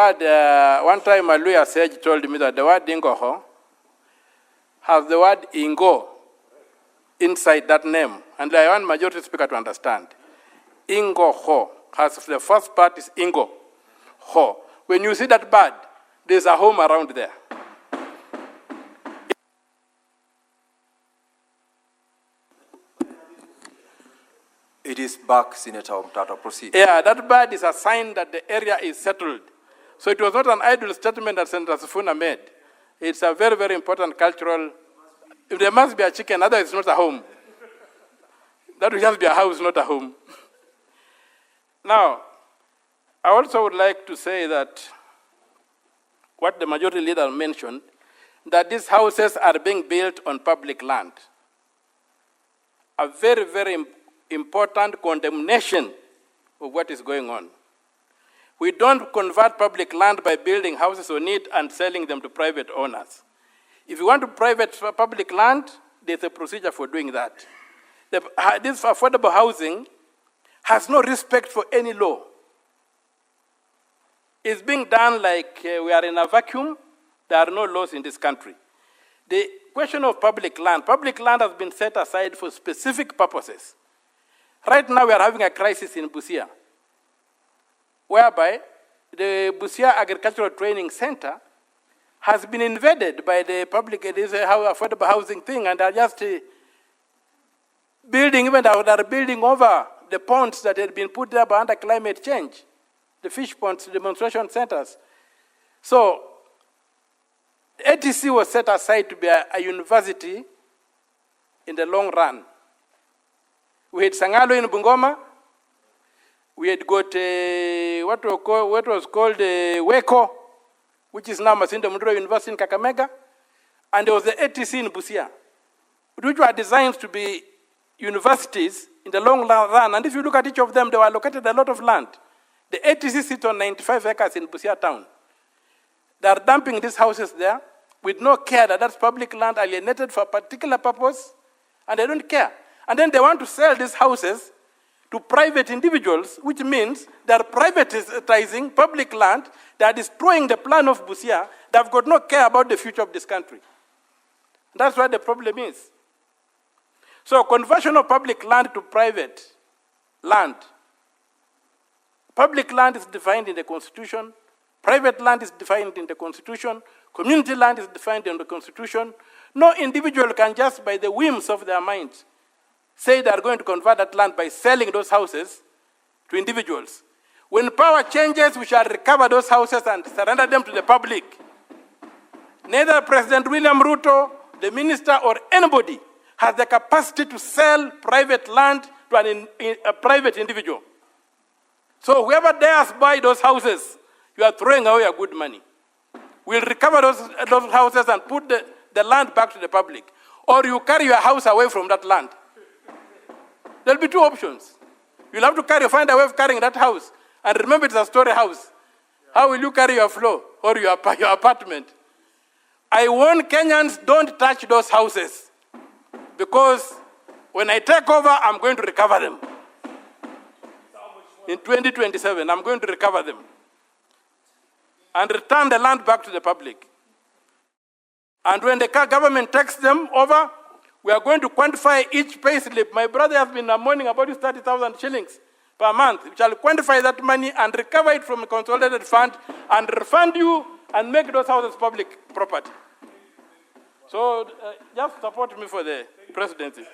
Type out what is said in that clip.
word, one time a lawyer sage told me that the word Ingoho has the word Ingo inside that name. And I want majority speaker to understand. Ingoho has the first part is Ingo. Ho. When you see that bird, there's a home around there. It is back, Senator Omtata. Proceed. Yeah, that bird is a sign that the area is settled. So it was not an idle statement that Senator Sifuna made. It's a very, very important cultural. If there must be a chicken, otherwise it's not a home. That will just be a house, not a home. Now, I also would like to say that what the majority leader mentioned, that these houses are being built on public land. A very, very important condemnation of what is going on. We don't convert public land by building houses on it and selling them to private owners. If you want to private public land, there's a procedure for doing that. This affordable housing has no respect for any law. It's being done like we are in a vacuum. There are no laws in this country. The question of public land has been set aside for specific purposes. Right now, we are having a crisis in Busia, whereby the Busia Agricultural Training Center has been invaded by the public. It is a affordable housing thing, and they're just building, even they're building over the ponds that had been put there by under climate change, the fish ponds, demonstration centers. So, ATC was set aside to be a university in the long run. We had Sangalo in Bungoma. We had got what was called Weko, which is now Masinda Mudro University in Kakamega. And there was the ATC in Busia, which were designed to be universities in the long run. And if you look at each of them, they were allocated a lot of land. The ATC sits on 95 acres in Busia town. They are dumping these houses there with no care that that's public land alienated for a particular purpose, and they don't care. And then they want to sell these houses to private individuals, which means they are privatizing public land, they are destroying the plan of Busia, they have got no care about the future of this country. That's what the problem is. So conversion of public land to private land. Public land is defined in the Constitution, private land is defined in the Constitution, community land is defined in the Constitution. No individual can just, by the whims of their minds, say they are going to convert that land by selling those houses to individuals. When power changes, we shall recover those houses and surrender them to the public. Neither President William Ruto, the minister, or anybody has the capacity to sell private land to a private individual. So whoever dares buy those houses, you are throwing away your good money. We'll recover those houses and put the land back to the public. Or you carry your house away from that land. There'll be two options. You'll have to find a way of carrying that house. And remember, it's a story house. How will you carry your floor or your apartment? I warn Kenyans, don't touch those houses. Because when I take over, I'm going to recover them. In 2027, I'm going to recover them. And return the land back to the public. And when the government takes them over, we are going to quantify each pay slip. My brother has been mourning about his 30,000 shillings per month. We shall quantify that money and recover it from a consolidated fund and refund you and make those houses public property. So just support me for the presidency.